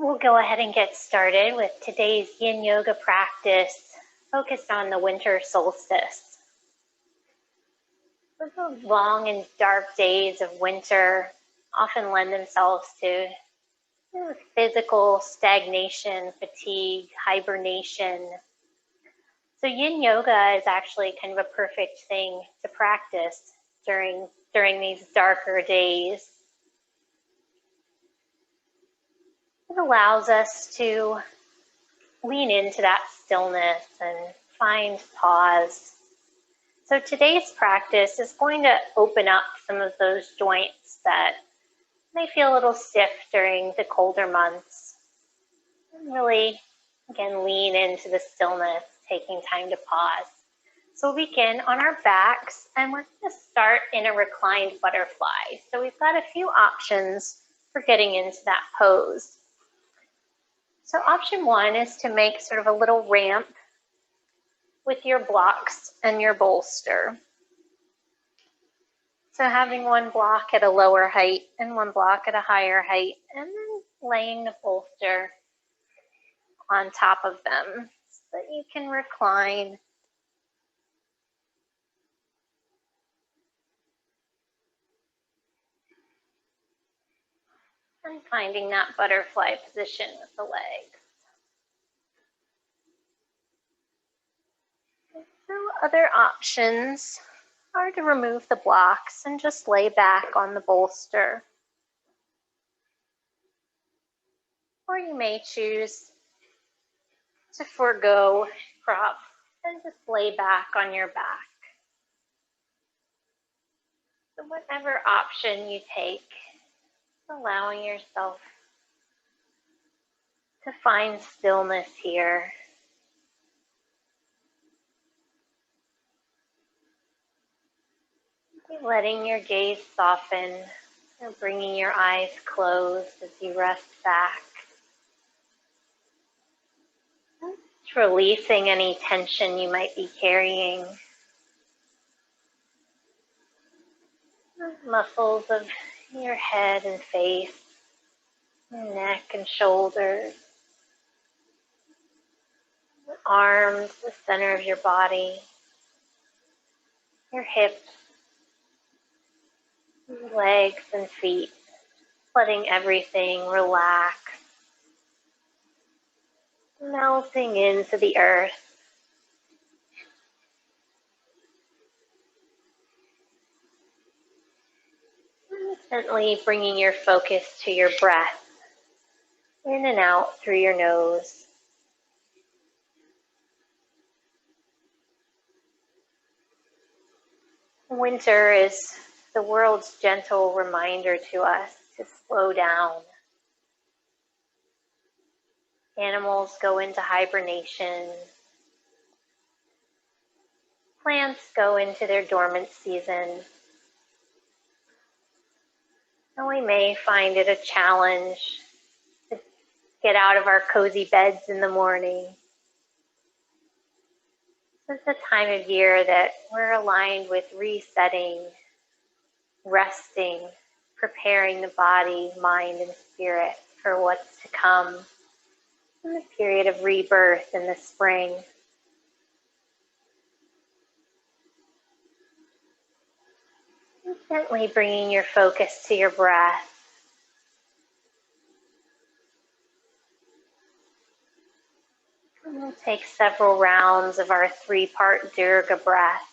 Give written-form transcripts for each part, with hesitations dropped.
We'll go ahead and get started with today's Yin Yoga practice focused on the winter solstice. The long and dark days of winter often lend themselves to physical stagnation, fatigue, hibernation. So Yin Yoga is actually kind of a perfect thing to practice during these darker days. It allows us to lean into that stillness and find pause. So today's practice is going to open up some of those joints that may feel a little stiff during the colder months. And really, again, lean into the stillness, taking time to pause. So we'll begin on our backs, and we're going to start in a reclined butterfly. So we've got a few options for getting into that pose. So option one is to make sort of a little ramp with your blocks and your bolster. So having one block at a lower height and one block at a higher height, and then laying the bolster on top of them so that you can recline. And finding that butterfly position with the legs. So other options are to remove the blocks and just lay back on the bolster. Or you may choose to forego prop and just lay back on your back. So whatever option you take, allowing yourself to find stillness here. Letting your gaze soften and bringing your eyes closed as you rest back. Just releasing any tension you might be carrying. Muscles of your head and face, your neck and shoulders, your arms, the center of your body, your hips, your legs and feet, letting everything relax, melting into the earth. Gently bringing your focus to your breath, in and out through your nose. Winter is the world's gentle reminder to us to slow down. Animals go into hibernation. Plants go into their dormant season. And we may find it a challenge to get out of our cozy beds in the morning. It's a time of year that we're aligned with resetting, resting, preparing the body, mind, and spirit for what's to come in the period of rebirth in the spring. And gently bringing your focus to your breath. And we'll take several rounds of our 3-part Durga breath.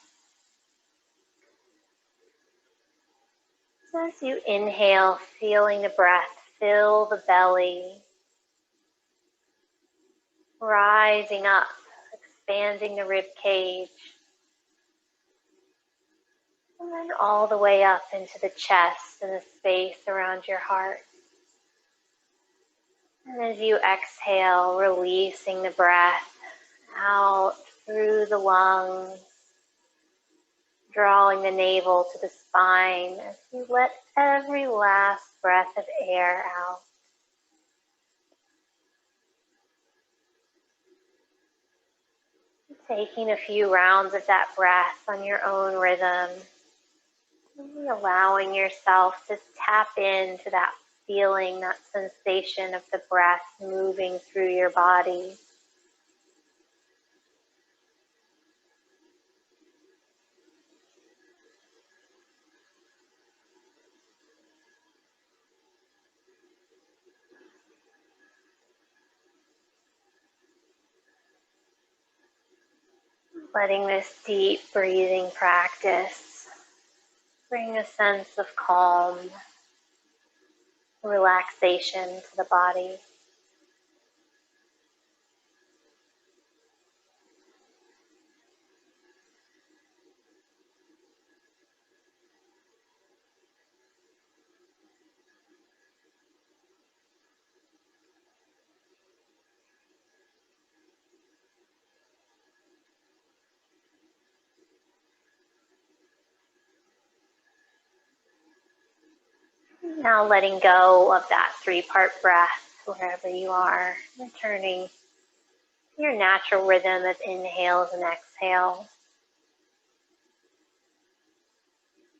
So as you inhale, feeling the breath fill the belly, rising up, expanding the rib cage, and then all the way up into the chest and the space around your heart. And as you exhale, releasing the breath out through the lungs, drawing the navel to the spine as you let every last breath of air out. Taking a few rounds of that breath on your own rhythm, allowing yourself to tap into that feeling that sensation of the breath moving through your body. Letting this deep breathing practice bring a sense of calm, relaxation to the body. Now letting go of that 3-part breath wherever you are, returning to your natural rhythm of inhales and exhales.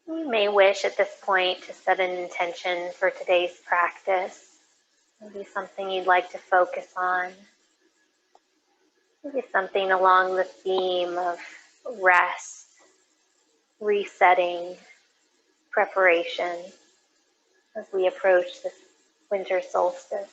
You may wish at this point to set an intention for today's practice. Maybe something you'd like to focus on. Maybe something along the theme of rest, resetting, preparation as we approach this winter solstice.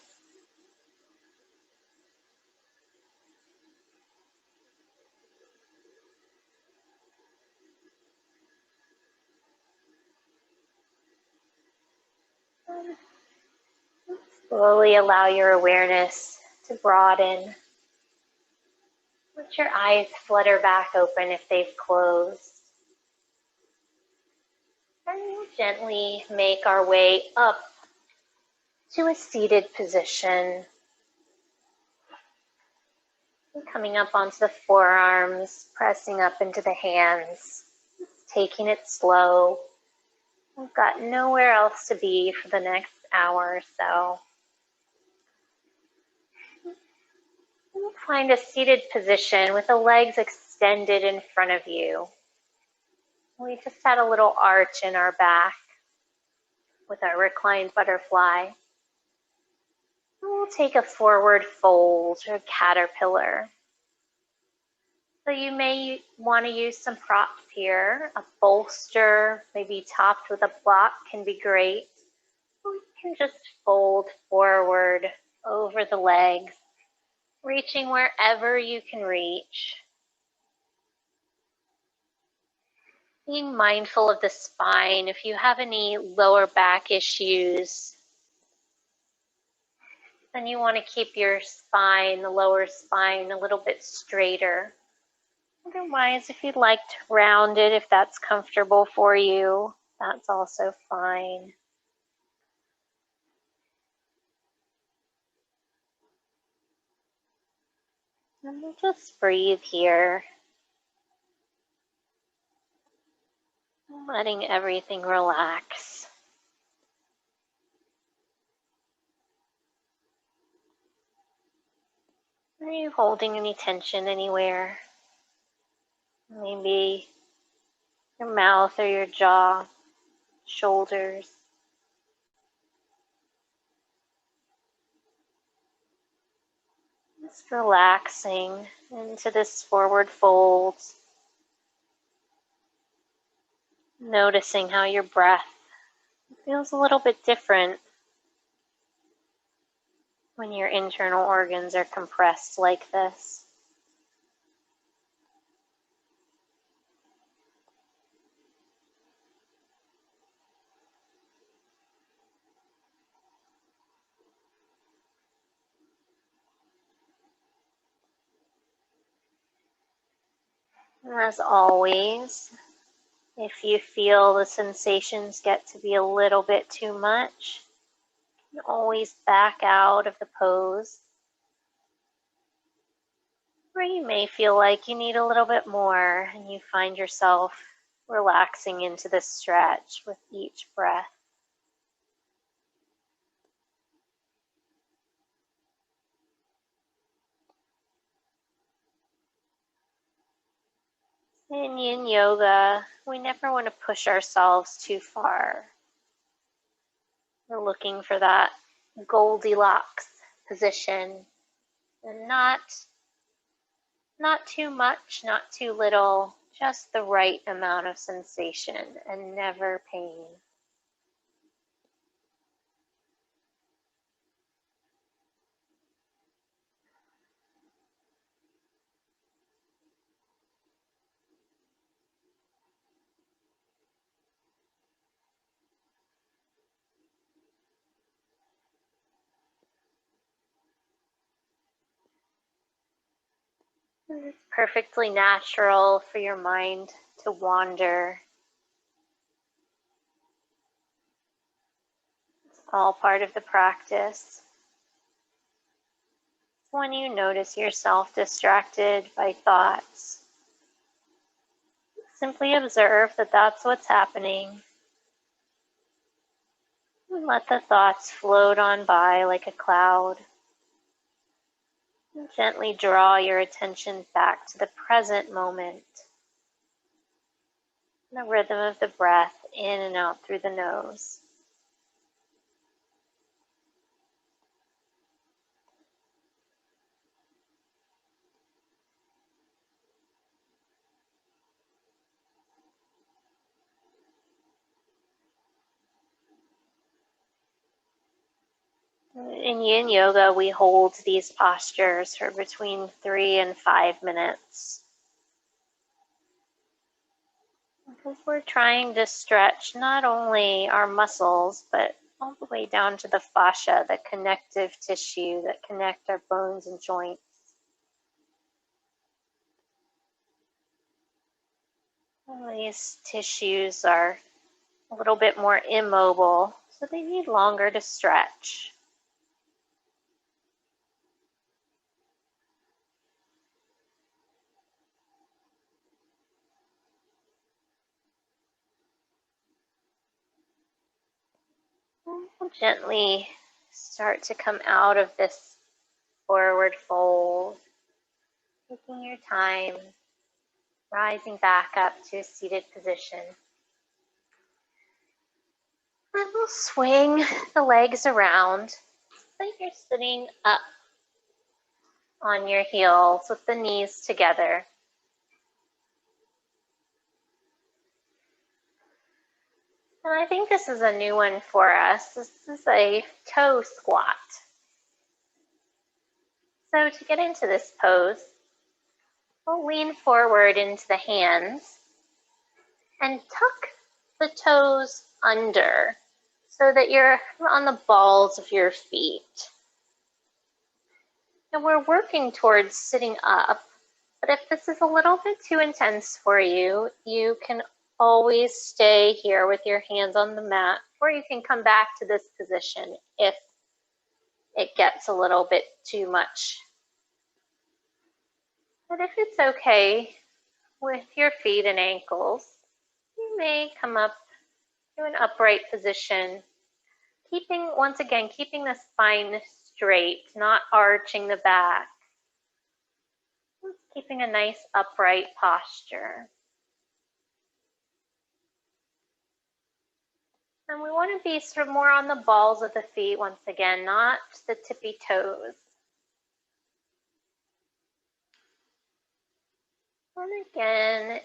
Slowly allow your awareness to broaden. Let your eyes flutter back open if they've closed. And we'll gently make our way up to a seated position. Coming up onto the forearms, pressing up into the hands, taking it slow. We've got nowhere else to be for the next hour or so. Find a seated position with the legs extended in front of you. We just had a little arch in our back with our reclined butterfly. We'll take a forward fold or caterpillar. So you may want to use some props here. A bolster, maybe topped with a block, can be great. Or you can just fold forward over the legs, reaching wherever you can reach. Being mindful of the spine. If you have any lower back issues, then you want to keep your spine, the lower spine, a little bit straighter. Otherwise, if you'd like to round it, if that's comfortable for you, that's also fine. And we'll just breathe here, letting everything relax. Are you holding any tension anywhere? Maybe your mouth or your jaw, shoulders. Just relaxing into this forward fold. Noticing how your breath feels a little bit different when your internal organs are compressed like this. As always, if you feel the sensations get to be a little bit too much, you can always back out of the pose. Or you may feel like you need a little bit more and you find yourself relaxing into the stretch with each breath. In Yin Yoga, we never want to push ourselves too far. We're looking for that Goldilocks position, and not too much, not too little, just the right amount of sensation and never pain. It's perfectly natural for your mind to wander. It's all part of the practice. When you notice yourself distracted by thoughts, simply observe that that's what's happening. And let the thoughts float on by like a cloud. And gently draw your attention back to the present moment. The rhythm of the breath in and out through the nose. In Yin Yoga, we hold these postures for between 3 and 5 minutes. Because we're trying to stretch not only our muscles, but all the way down to the fascia, the connective tissue that connect our bones and joints. All these tissues are a little bit more immobile, so they need longer to stretch. We'll gently start to come out of this forward fold, taking your time, rising back up to a seated position. And we'll swing the legs around so you're sitting up on your heels with the knees together. And I think this is a new one for us. This is a toe squat. So to get into this pose, we'll lean forward into the hands and tuck the toes under so that you're on the balls of your feet. And we're working towards sitting up, but if this is a little bit too intense for you, you can always stay here with your hands on the mat, or you can come back to this position if it gets a little bit too much. But if it's okay with your feet and ankles, you may come up to an upright position, once again, keeping the spine straight, not arching the back. Keeping a nice upright posture. And we want to be sort of more on the balls of the feet once again, not the tippy toes. And again,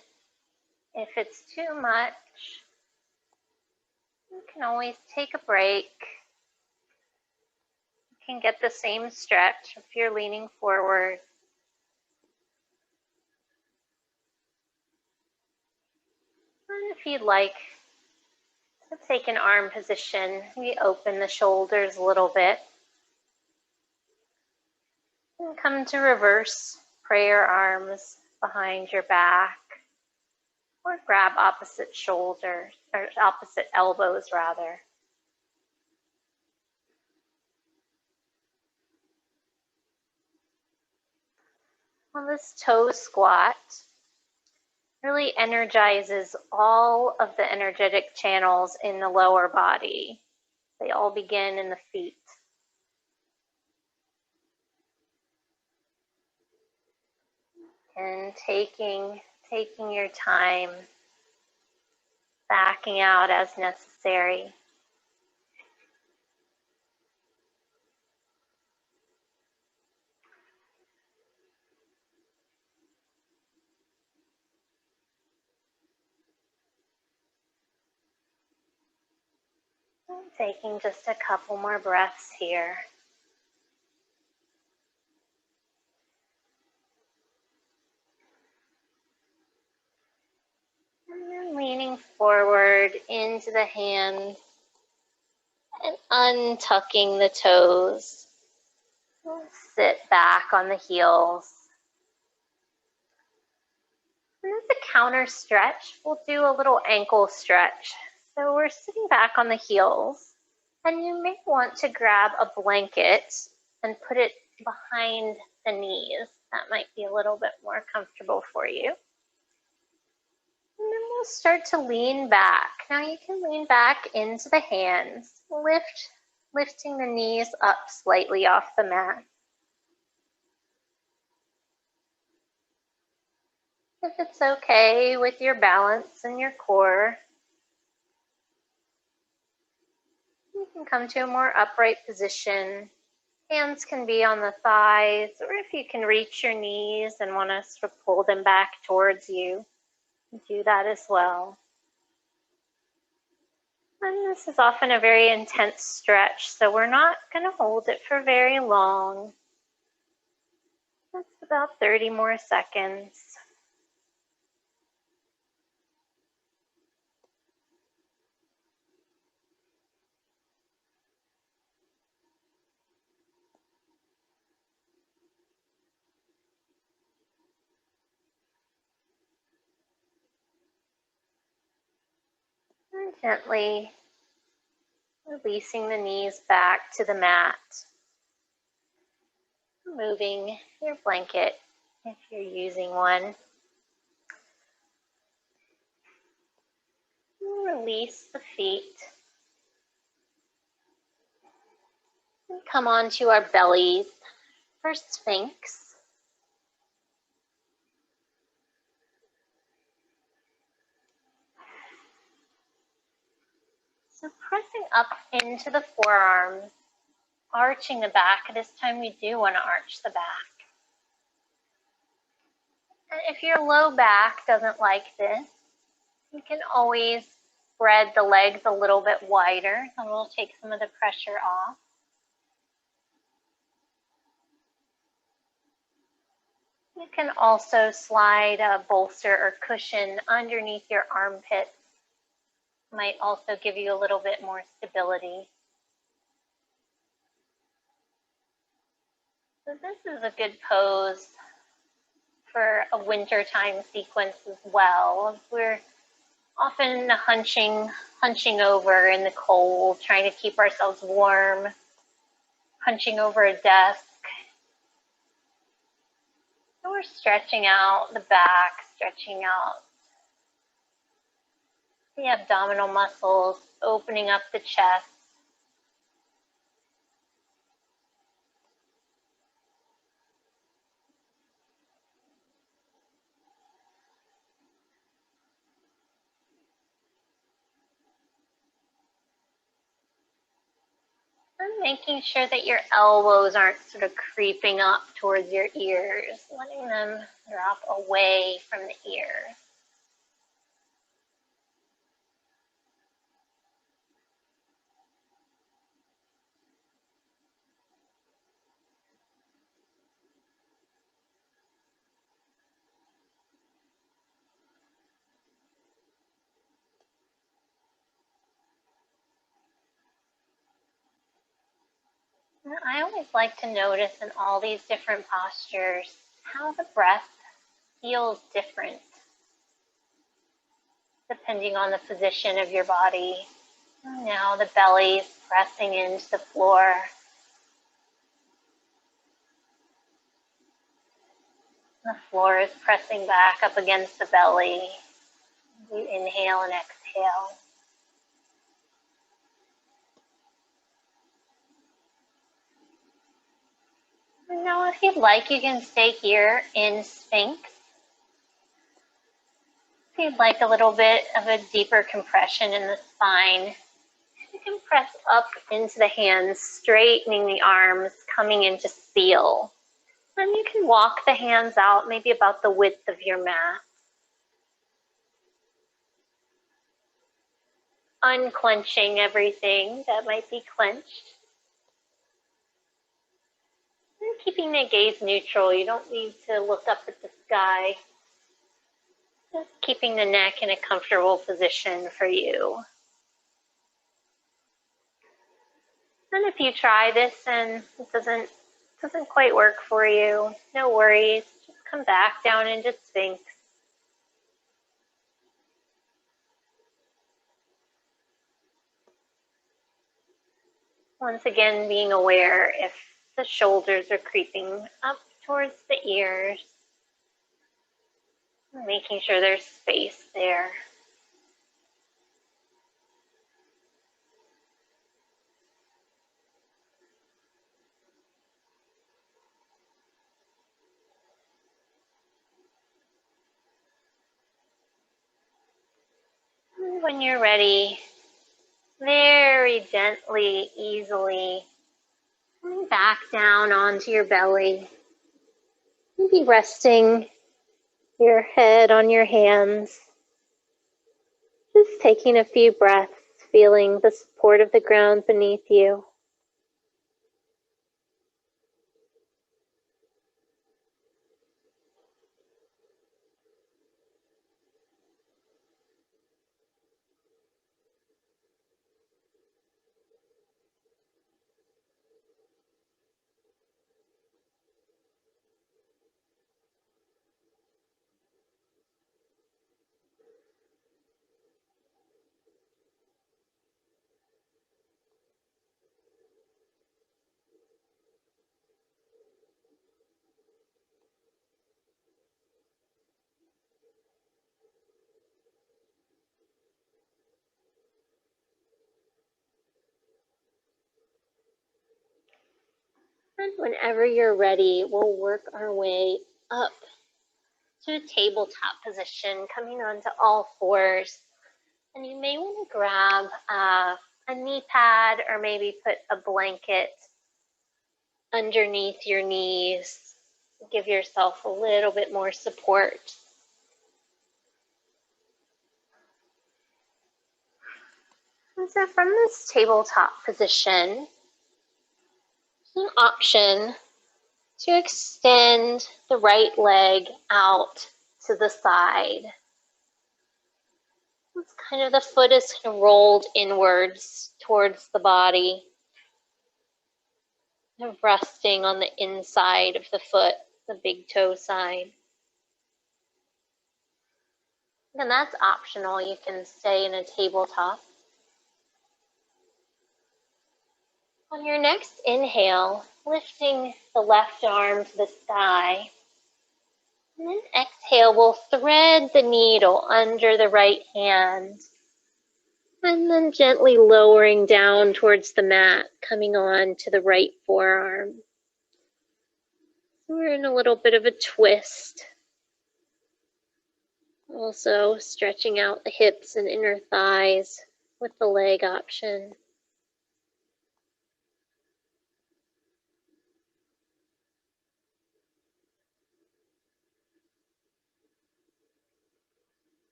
if it's too much, you can always take a break. You can get the same stretch if you're leaning forward. And if you'd like to take an arm position, we open the shoulders a little bit. And come to reverse prayer arms behind your back. Or grab opposite shoulders, or opposite elbows rather. Well, this toe squat really energizes all of the energetic channels in the lower body. They all begin in the feet. And taking your time, backing out as necessary. Taking just a couple more breaths here. And then leaning forward into the hands and untucking the toes. We'll sit back on the heels. And as a counter stretch, we'll do a little ankle stretch. So we're sitting back on the heels, and you may want to grab a blanket and put it behind the knees. That might be a little bit more comfortable for you. And then we'll start to lean back. Now you can lean back into the hands, lifting the knees up slightly off the mat. If it's okay with your balance and your core, you can come to a more upright position. Hands can be on the thighs, or if you can reach your knees and want to sort of pull them back towards you, do that as well. And this is often a very intense stretch, so we're not going to hold it for very long. That's about 30 more seconds. And gently releasing the knees back to the mat. Moving your blanket if you're using one. Release the feet. And come onto our bellies for Sphinx. So pressing up into the forearms, arching the back. This time we do want to arch the back. And if your low back doesn't like this, you can always spread the legs a little bit wider, and we'll take some of the pressure off. You can also slide a bolster or cushion underneath your armpits. Might also give you a little bit more stability. So this is a good pose for a wintertime sequence as well. We're often hunching over in the cold, trying to keep ourselves warm, hunching over a desk. So we're stretching out the back, stretching out the abdominal muscles, opening up the chest. And making sure that your elbows aren't sort of creeping up towards your ears, letting them drop away from the ears. And I always like to notice in all these different postures how the breath feels different depending on the position of your body. And now the belly's pressing into the floor. The floor is pressing back up against the belly. You inhale and exhale. And now if you'd like, you can stay here in Sphinx. If you'd like a little bit of a deeper compression in the spine, you can press up into the hands, straightening the arms, coming into seal. Then you can walk the hands out maybe about the width of your mat. unclenching everything that might be clenched. And keeping the gaze neutral. You don't need to look up at the sky. Just keeping the neck in a comfortable position for you. And if you try this and it doesn't quite work for you, no worries. Just come back down into Sphinx. Once again, being aware if the shoulders are creeping up towards the ears, making sure there's space there. And when you're ready, very gently, easily, coming back down onto your belly. Maybe resting your head on your hands. Just taking a few breaths, feeling the support of the ground beneath you. And whenever you're ready, we'll work our way up to a tabletop position, coming onto all fours. And you may want to grab a knee pad or maybe put a blanket underneath your knees. Give yourself a little bit more support. And so from this tabletop position, an option to extend the right leg out to the side. It's kind of the foot is kind of rolled inwards towards the body, kind of resting on the inside of the foot, the big toe side. And that's optional. You can stay in a tabletop. On your next inhale, lifting the left arm to the sky. And then exhale, we'll thread the needle under the right hand. And then gently lowering down towards the mat, coming on to the right forearm. We're in a little bit of a twist. Also stretching out the hips and inner thighs with the leg option.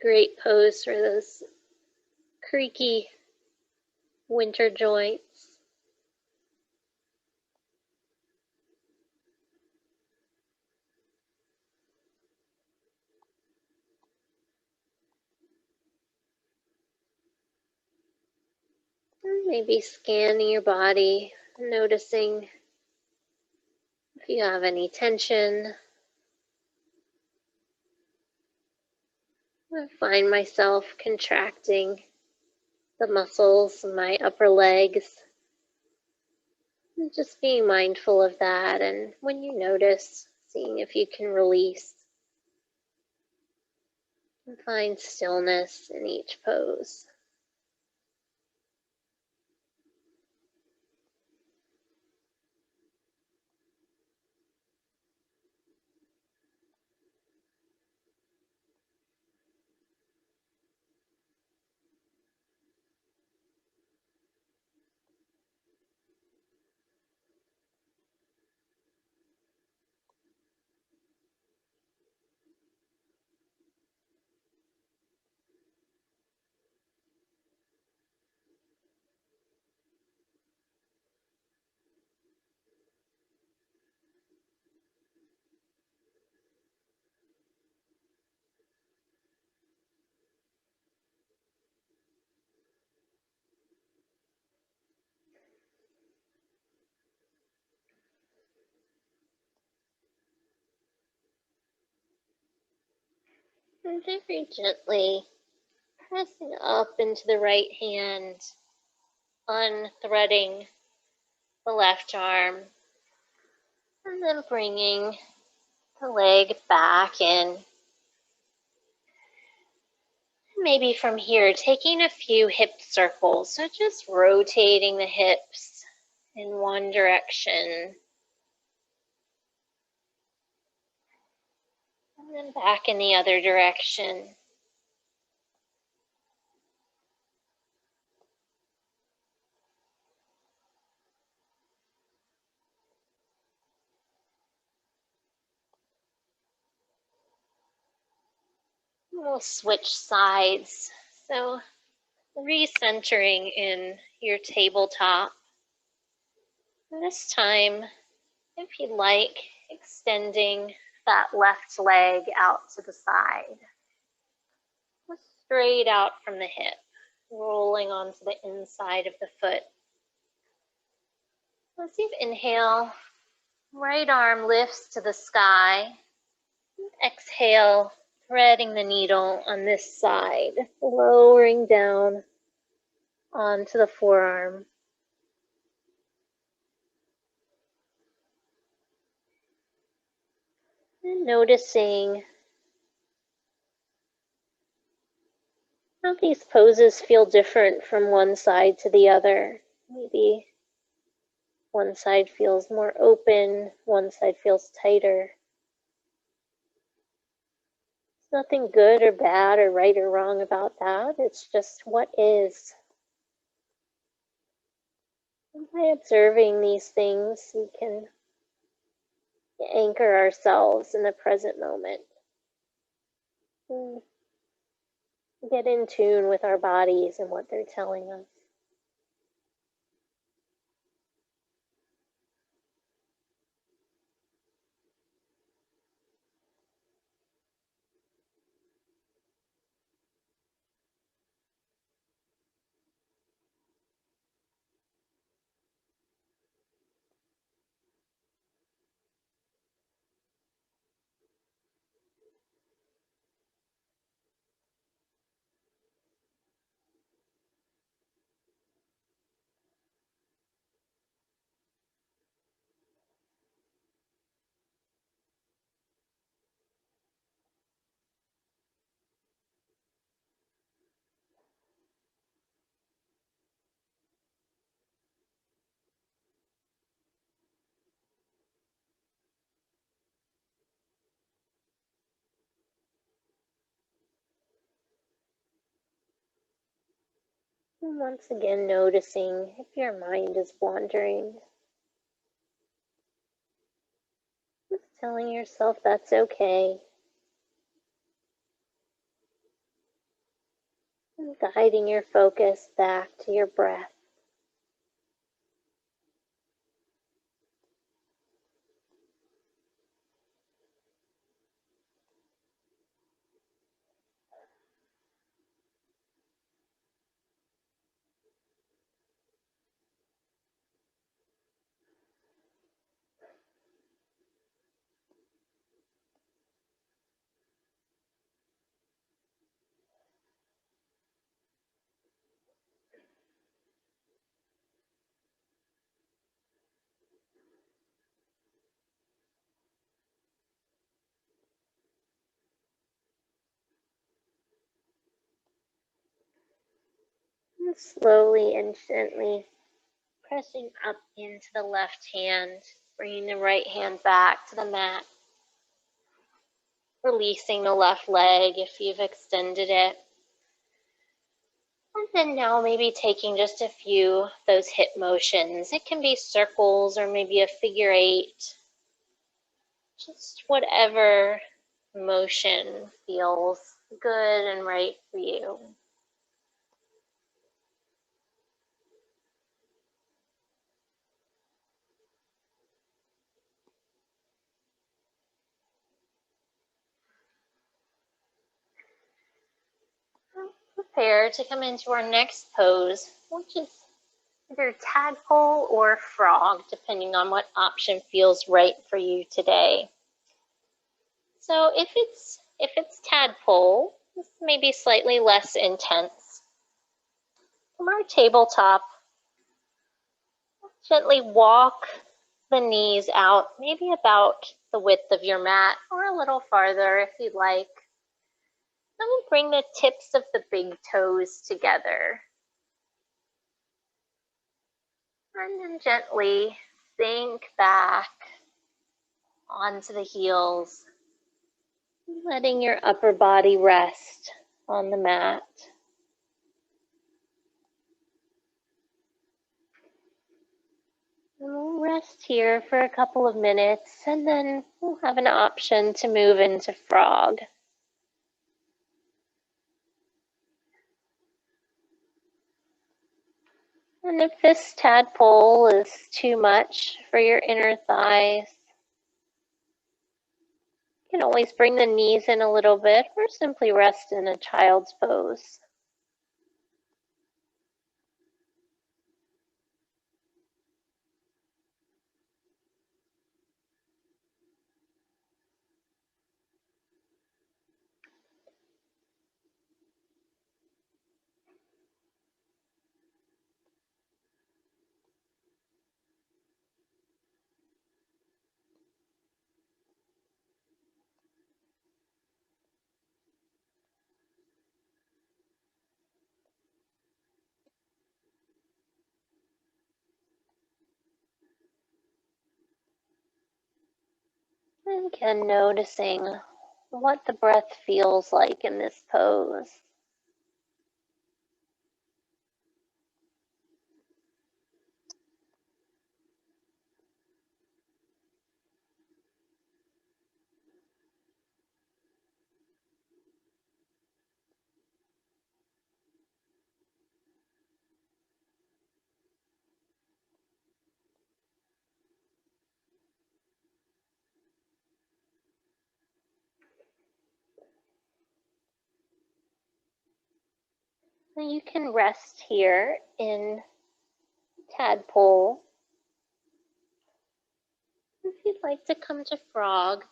Great pose for those creaky winter joints. Maybe scanning your body, noticing if you have any tension. I find myself contracting the muscles in my upper legs. And just being mindful of that, and when you notice, seeing if you can release and find stillness in each pose. And very gently pressing up into the right hand, unthreading the left arm, and then bringing the leg back in. Maybe from here, taking a few hip circles, so just rotating the hips in one direction, and then back in the other direction. We'll switch sides. So recentering in your tabletop. And this time, if you'd like, extending that left leg out to the side. Straight out from the hip, rolling onto the inside of the foot. As you inhale, right arm lifts to the sky. Exhale, threading the needle on this side, lowering down onto the forearm. And noticing how these poses feel different from one side to the other. Maybe one side feels more open, one side feels tighter. There's nothing good or bad or right or wrong about that. It's just what is. And by observing these things, we can anchor ourselves in the present moment. And get in tune with our bodies and what they're telling us. And once again, noticing if your mind is wandering. Just telling yourself that's okay. And guiding your focus back to your breath. And slowly and gently pressing up into the left hand, bringing the right hand back to the mat. Releasing the left leg if you've extended it. And then now maybe taking just a few of those hip motions. It can be circles or maybe a figure eight. Just whatever motion feels good and right for you. Prepare to come into our next pose, which is either tadpole or frog, depending on what option feels right for you today. So if it's If it's tadpole, this may be slightly less intense. From our tabletop, gently walk the knees out, maybe about the width of your mat or a little farther if you'd like. Then we'll bring the tips of the big toes together. And then gently sink back onto the heels, letting your upper body rest on the mat. And we'll rest here for a couple of minutes, and then we'll have an option to move into frog. And if this tadpole is too much for your inner thighs, you can always bring the knees in a little bit or simply rest in a child's pose. And again, noticing what the breath feels like in this pose. So you can rest here in tadpole. If you'd like to come to frog,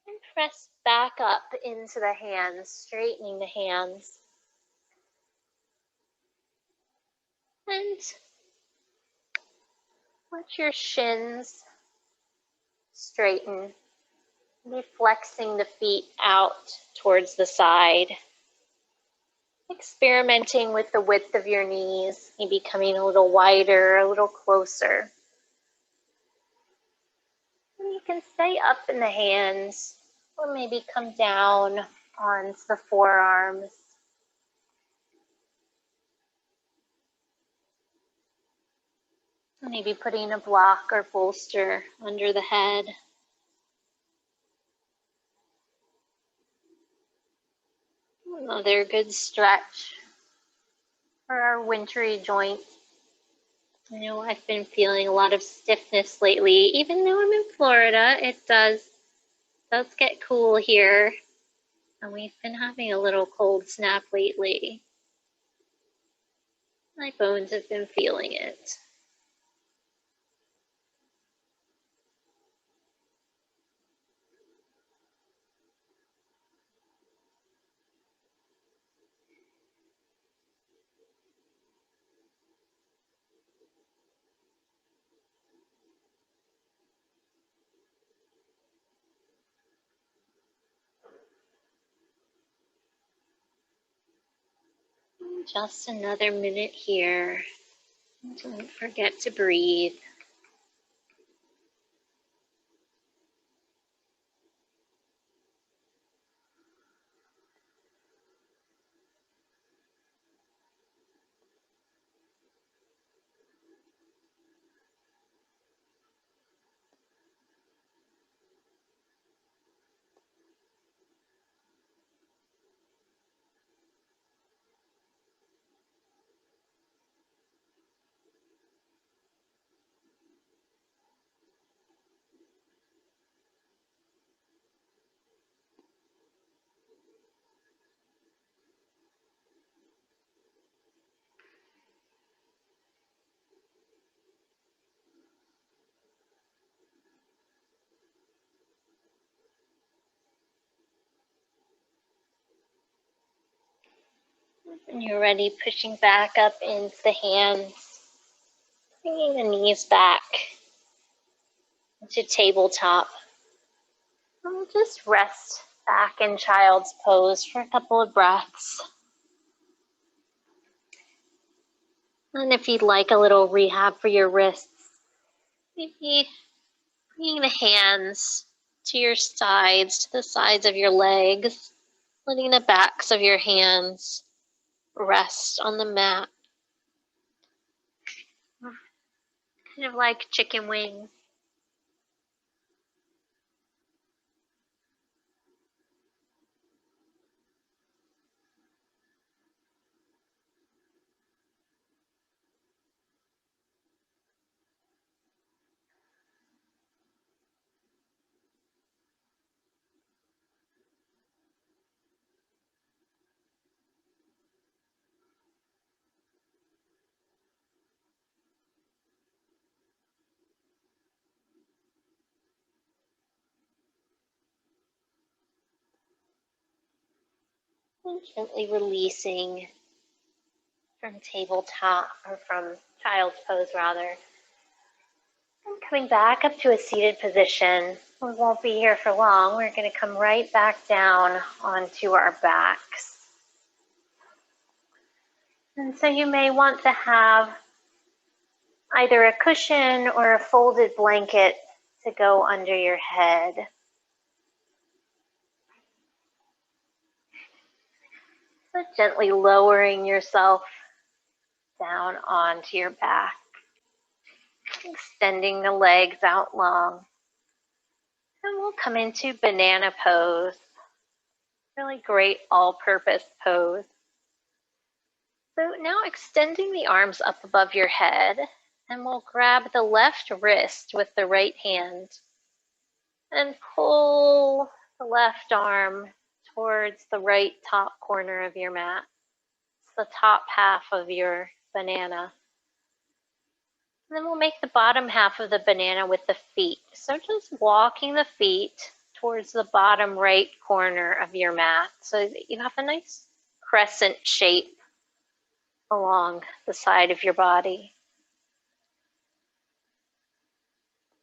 and press back up into the hands, straightening the hands. And let your shins straighten, be flexing the feet out towards the side. Experimenting with the width of your knees, maybe coming a little wider, a little closer. And you can stay up in the hands or maybe come down onto the forearms. Maybe putting a block or bolster under the head. Another good stretch for our wintry joints. I know I've been feeling a lot of stiffness lately. Even though I'm in Florida, it does get cool here. And we've been having a little cold snap lately. My bones have been feeling it. Just another minute here. Don't forget to breathe. When you're ready, pushing back up into the hands, bringing the knees back into tabletop. And we'll just rest back in child's pose for a couple of breaths. And if you'd like a little rehab for your wrists, maybe bringing the hands to your sides, to the sides of your legs, letting the backs of your hands rest on the mat. Kind of like chicken wings. And gently releasing from tabletop, or from child's pose rather. And coming back up to a seated position. We won't be here for long. We're going to come right back down onto our backs. And so you may want to have either a cushion or a folded blanket to go under your head. So gently lowering yourself down onto your back, extending the legs out long. And we'll come into banana pose. Really great all-purpose pose. So now extending the arms up above your head, and we'll grab the left wrist with the right hand and pull the left arm towards the right top corner of your mat. It's the top half of your banana. And then we'll make the bottom half of the banana with the feet. So just walking the feet towards the bottom right corner of your mat so that you have a nice crescent shape along the side of your body.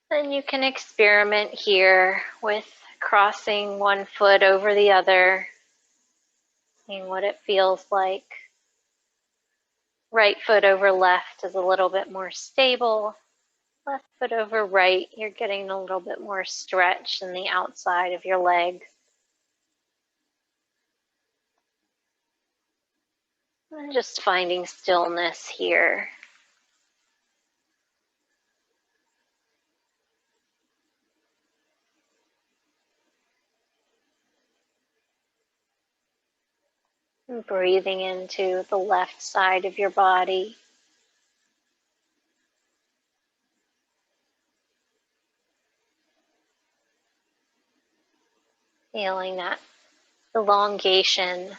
Then you can experiment here with crossing one foot over the other, seeing what it feels like. Right foot over left is a little bit more stable. Left foot over right, you're getting a little bit more stretch in the outside of your leg. And just finding stillness here. And breathing into the left side of your body. Feeling that elongation.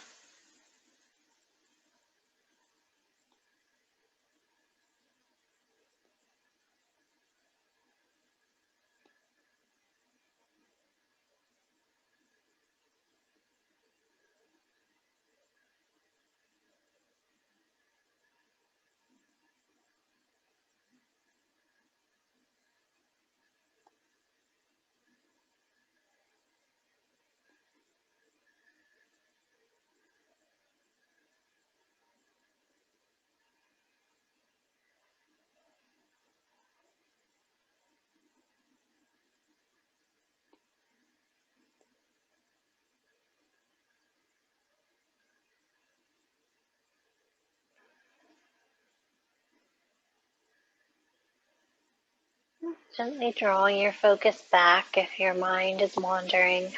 Gently drawing your focus back if your mind is wandering.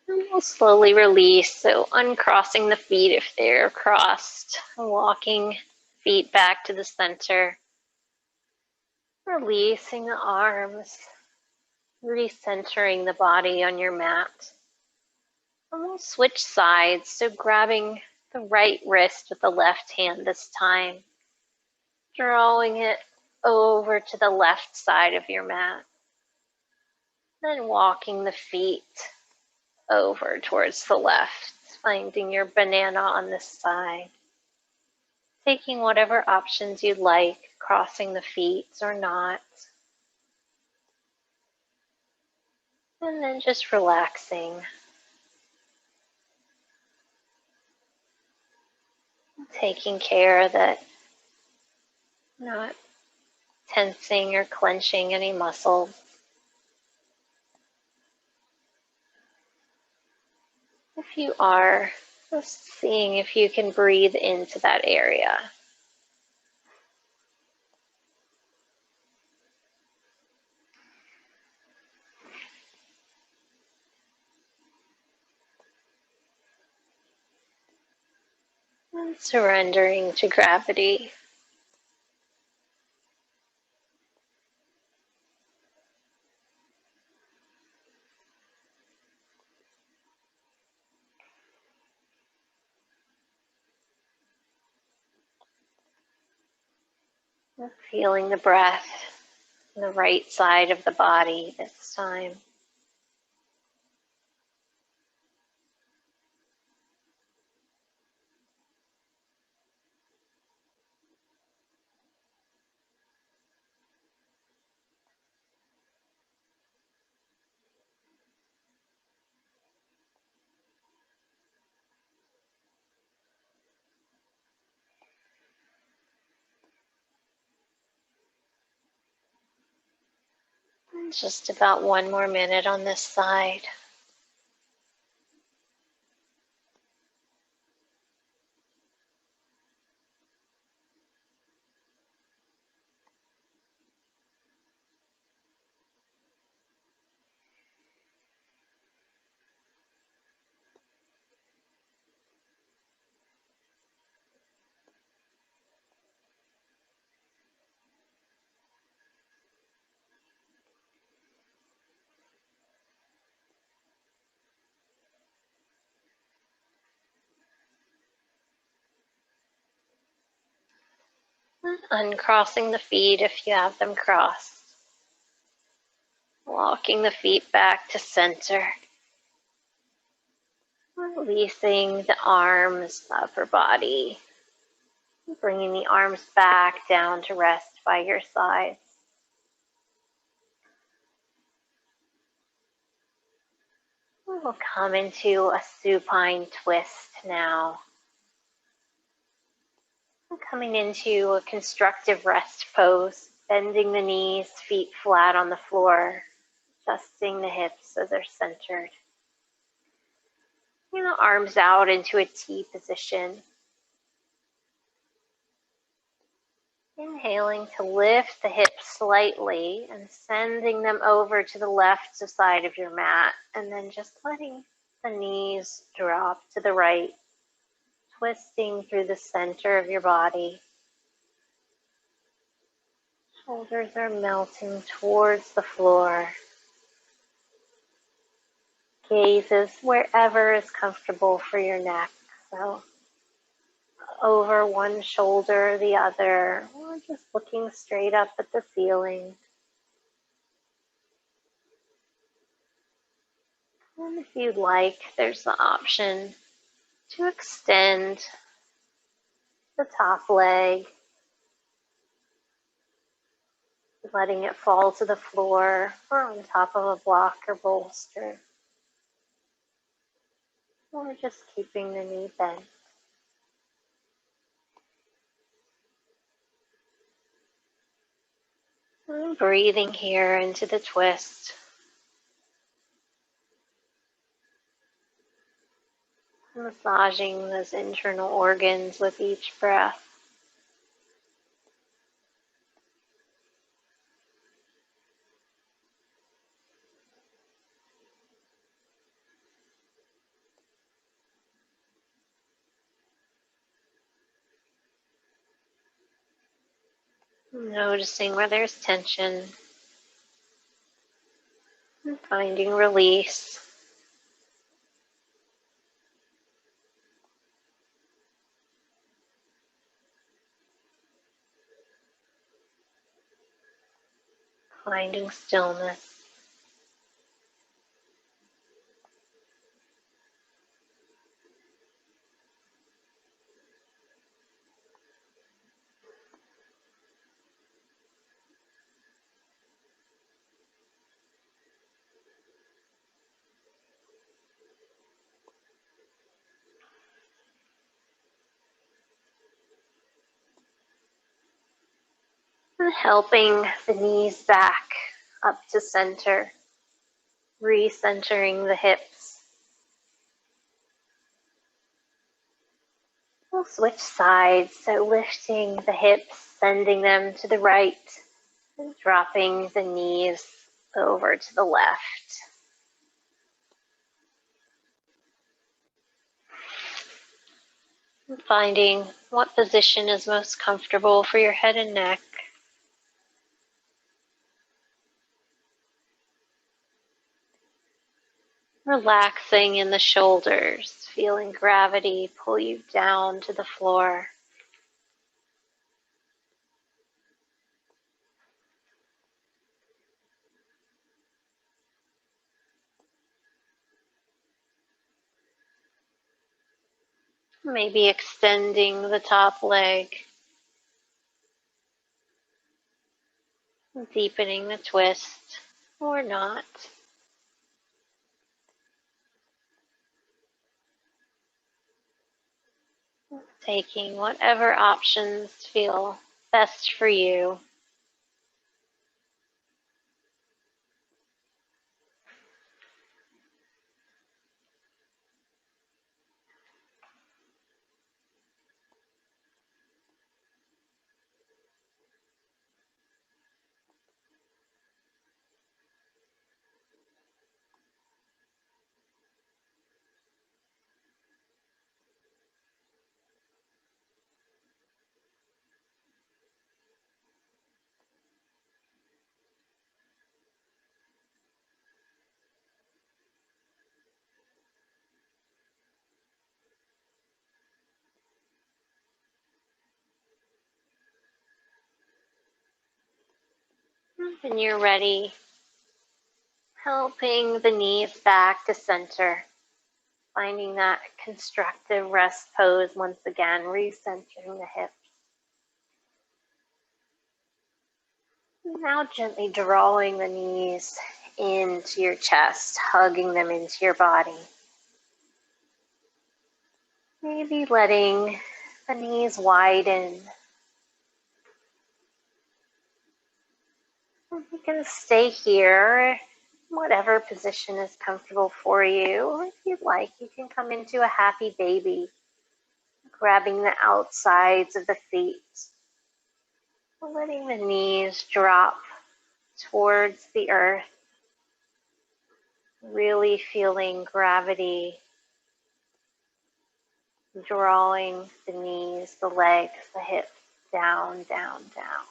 And we'll slowly release, so uncrossing the feet if they're crossed, walking feet back to the center, releasing the arms, recentering the body on your mat. And we'll switch sides, so grabbing the right wrist with the left hand this time, drawing it over to the left side of your mat, then walking the feet over towards the left, finding your banana on this side, taking whatever options you'd like, crossing the feet or not, and then just relaxing, taking care that not tensing or clenching any muscles. If you are, just seeing if you can breathe into that area. And surrendering to gravity. And feeling the breath on the right side of the body this time. And just about one more minute on this side. Uncrossing the feet if you have them crossed. Walking the feet back to center. Releasing the arms, the upper body. Bringing the arms back down to rest by your sides. We'll come into a supine twist now. Coming into a constructive rest pose, bending the knees, feet flat on the floor, adjusting the hips so they're centered. Bring the arms out into a T position. Inhaling to lift the hips slightly and sending them over to the left side of your mat, and then just letting the knees drop to the right, twisting through the center of your body. Shoulders are melting towards the floor. Gazes wherever is comfortable for your neck. So over one shoulder or the other, or just looking straight up at the ceiling. And if you'd like, there's the option to extend the top leg, letting it fall to the floor or on top of a block or bolster, or just keeping the knee bent. And breathing here into the twist. Massaging those internal organs with each breath. Noticing where there's tension and finding release. Finding stillness. And helping the knees back up to center, recentering the hips. We'll switch sides, so lifting the hips, sending them to the right, and dropping the knees over to the left. And finding what position is most comfortable for your head and neck. Relaxing in the shoulders, feeling gravity pull you down to the floor. Maybe extending the top leg, deepening the twist, or not. Taking whatever options feel best for you. When you're ready, helping the knees back to center, finding that constructive rest pose once again, recentering the hips. Now gently drawing the knees into your chest, hugging them into your body. Maybe letting the knees widen. You can stay here, whatever position is comfortable for you. Or if you'd like, you can come into a happy baby, grabbing the outsides of the feet, letting the knees drop towards the earth, really feeling gravity drawing the knees, the legs, the hips down, down, down.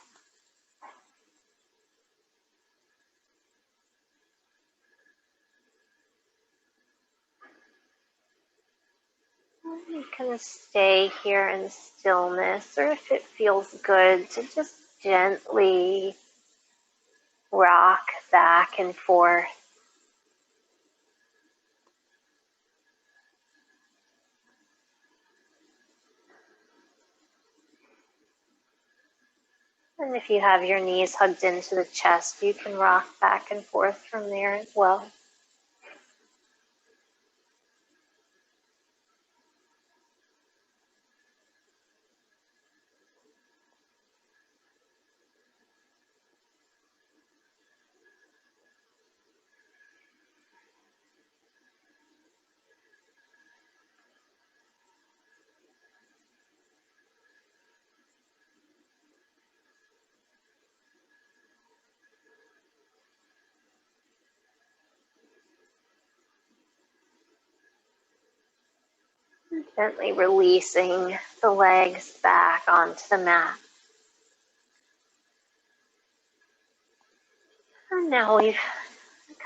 You can stay here in stillness, or if it feels good, to just gently rock back and forth. And if you have your knees hugged into the chest, you can rock back and forth from there as well. Gently releasing the legs back onto the mat. And now we've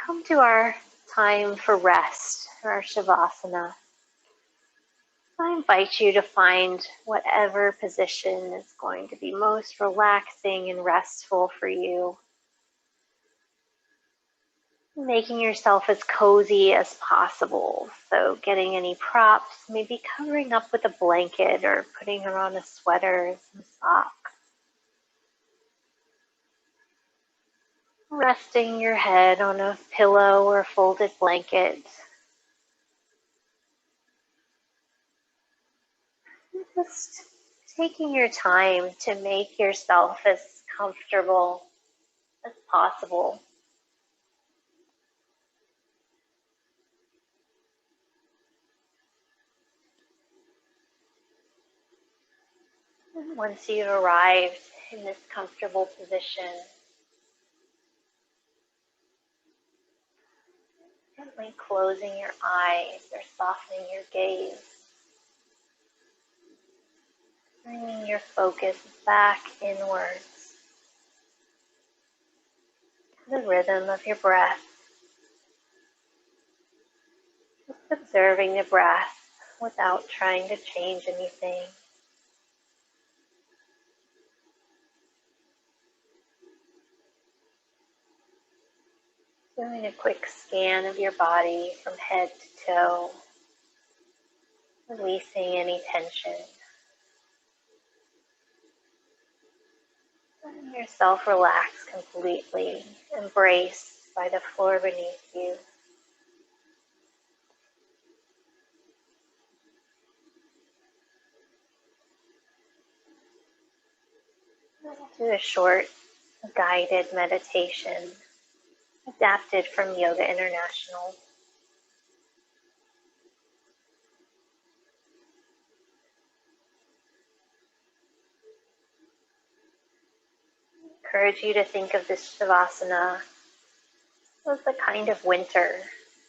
come to our time for rest, our Shavasana. I invite you to find whatever position is going to be most relaxing and restful for you. Making yourself as cozy as possible. So getting any props, maybe covering up with a blanket or putting on a sweater, some socks. Resting your head on a pillow or a folded blanket. Just taking your time to make yourself as comfortable as possible. And once you've arrived in this comfortable position, gently closing your eyes or softening your gaze. Bringing your focus back inwards to the rhythm of your breath. Just observing the breath without trying to change anything. Doing a quick scan of your body from head to toe, releasing any tension. Letting yourself relax completely, embraced by the floor beneath you. Do a short guided meditation adapted from Yoga International. I encourage you to think of this Shavasana as a kind of winter,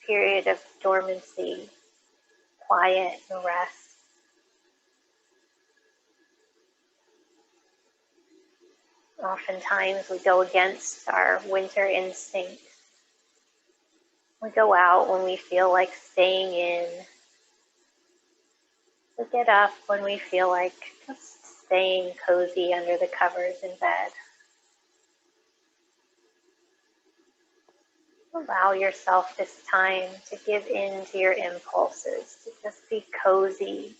period of dormancy, quiet and rest. Oftentimes we go against our winter instincts. We go out when we feel like staying in. We get up when we feel like just staying cozy under the covers in bed. Allow yourself this time to give in to your impulses, to just be cozy,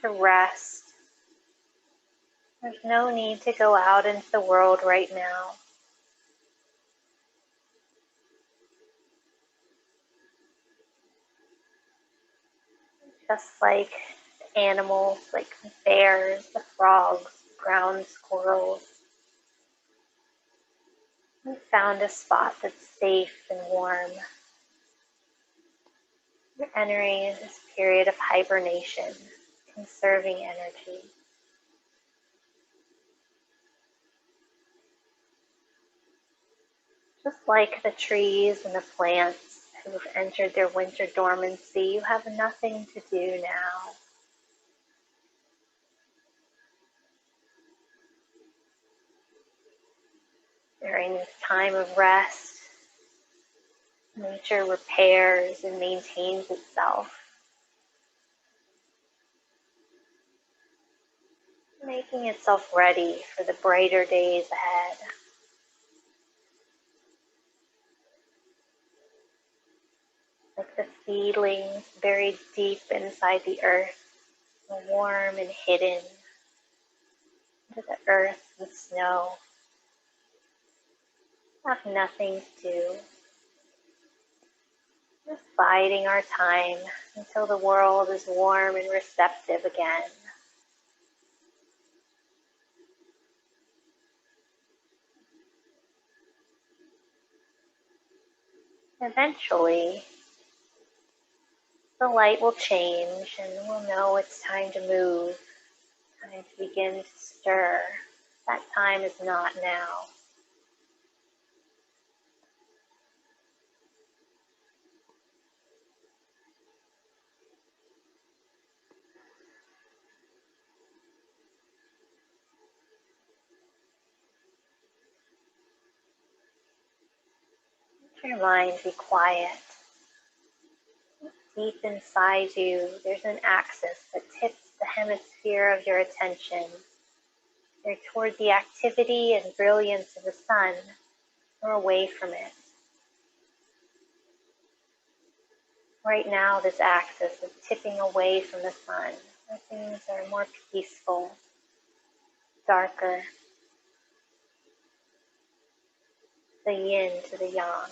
to rest. There's no need to go out into the world right now. Just like animals, like bears, the frogs, ground squirrels. We found a spot that's safe and warm. You're entering this period of hibernation, conserving energy. Just like the trees and the plants who have entered their winter dormancy, you have nothing to do now. During this time of rest, nature repairs and maintains itself, making itself ready for the brighter days ahead. Like the seedlings buried deep inside the earth, warm and hidden into the earth and snow, have nothing to do. Just biding our time until the world is warm and receptive again. Eventually, the light will change and we'll know it's time to move, time to begin to stir. That time is not now. Let your mind be quiet. Deep inside you, there's an axis that tips the hemisphere of your attention. Either toward the activity and brilliance of the sun or away from it. Right now, this axis is tipping away from the sun, where things are more peaceful, darker, the yin to the yang.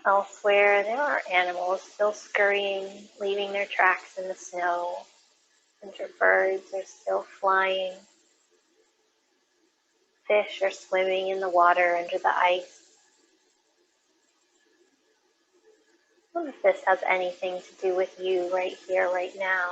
Elsewhere, there are animals still scurrying, leaving their tracks in the snow. Winter birds are still flying. Fish are swimming in the water under the ice. I wonder if this has anything to do with you right here, right now.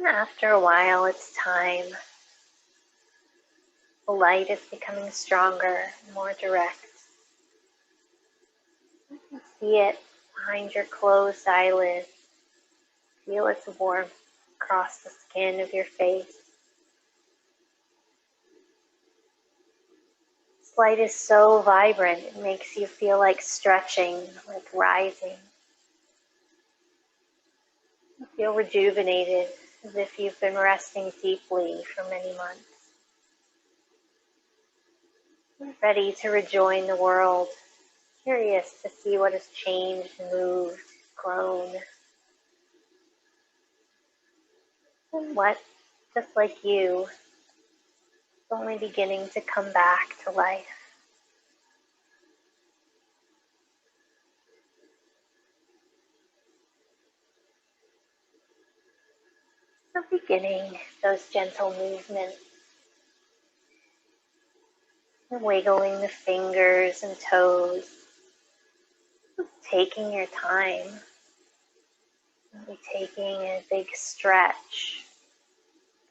After a while, it's time. The light is becoming stronger, more direct. You can see it behind your closed eyelids. Feel its warmth across the skin of your face. This light is so vibrant, it makes you feel like stretching, like rising. You feel rejuvenated, as if you've been resting deeply for many months. You're ready to rejoin the world, curious to see what has changed, moved, grown. And what, just like you, is only beginning to come back to life. So beginning those gentle movements, wiggling the fingers and toes, taking your time, maybe taking a big stretch,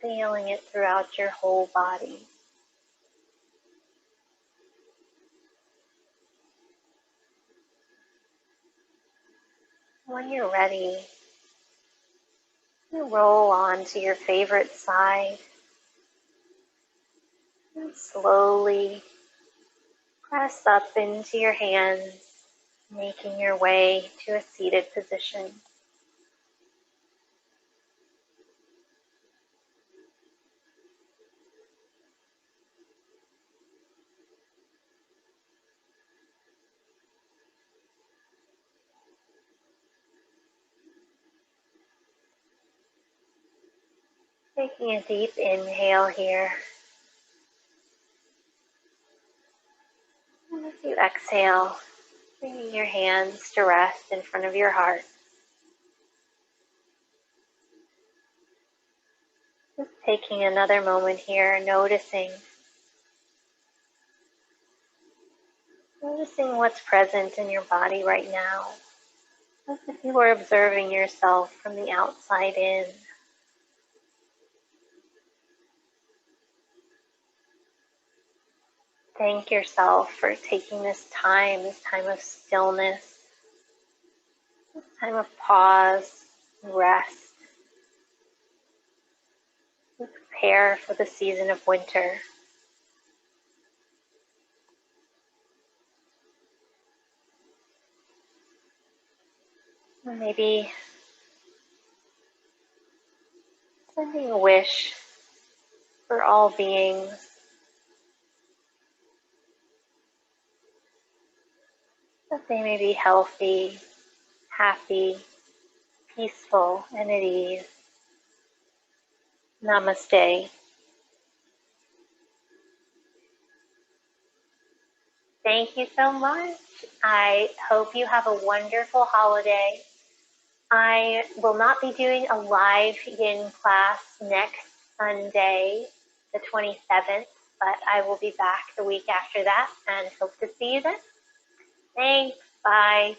feeling it throughout your whole body. When you're ready, you roll onto your favorite side and slowly press up into your hands, making your way to a seated position. Taking a deep inhale here. And as you exhale, bringing your hands to rest in front of your heart. Just taking another moment here, noticing what's present in your body right now, as if you were observing yourself from the outside in. Thank yourself for taking this time of stillness, this time of pause, rest. prepare for the season of winter. Maybe sending a wish for all beings that they may be healthy, happy, peaceful, and at ease. Namaste. Thank you so much. I hope you have a wonderful holiday. I will not be doing a live yin class next Sunday, the 27th, but I will be back the week after that and hope to see you then. Thanks. Bye.